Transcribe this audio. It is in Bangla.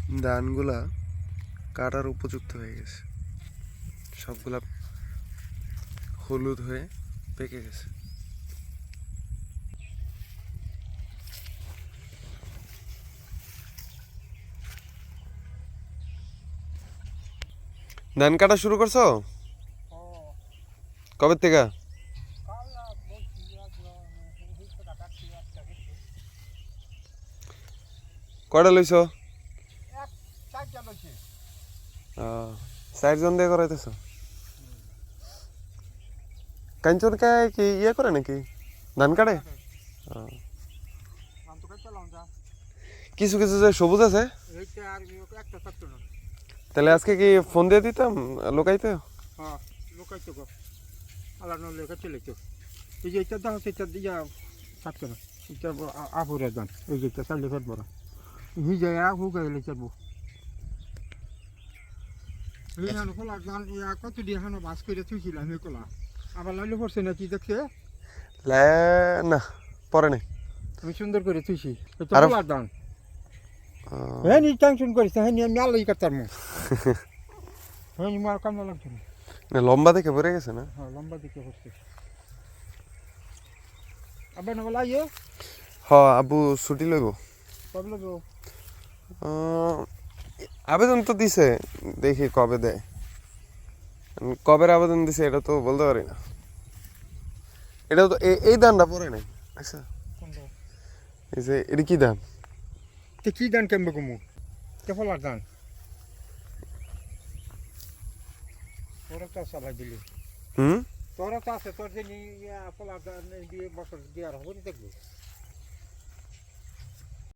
ধানগুলা কাটার উপযুক্ত হয়ে গেছে, সবগুলা হলুদ হয়ে পেকে গেছে। ধান কাটা শুরু করছো কবে থেকে? কয়টা লইছ? 4 জন দিয়ে করাইতেছ? কাঞ্চন কায় কি ইয়ে করে নাকি ধান কাটে? কিছু কিছু যে সবুজ আছে, তাহলে আজকে কি ফোন দিয়ে দিতাম লোকাইতে? এই যে এটা দেখো এটা দিয়া কাটছে না, এটা আবুরে দান এই যে চাইলে ফেট বড় হিজে আবু গাইলে চাবো এই হানো খোলা গান ইয়া কত দিয়ে হানো বাস করে থুইছিলাম এই কোলা আবার লাইলে পড়ছে নাকি দেখছে লে না পরে নাই, আমি সুন্দর করে থুইছি এটা খোলা দান। হ্যাঁ নি টেনশন করিস হ্যাঁ নি আমি আলোই কাটতাম না। হ্যাঁ নি মার কাম লাগছে না লম্বা দেখে পড়ে গেছে না? হ্যাঁ লম্বা দিকে পড়ছে আবার না লাইয়ে। হ আবু ছুটি লইব। কবে লাগবো? আবেদন তো দিছে, দেখি কবে দেয়। কবের আবেদন দিছে এটা তো বলতে পারি না। এটা তো এই দানটা পরে নাই। আচ্ছা এই যে এটা কি দান? তে কি দান কেমবে কমু কে ফলার দান তোরা তো চালাই দিলি। তোরা তো আছে তোর যে ফলার দান দিয়ে বছর দিয়ে আর হবো দেখবো।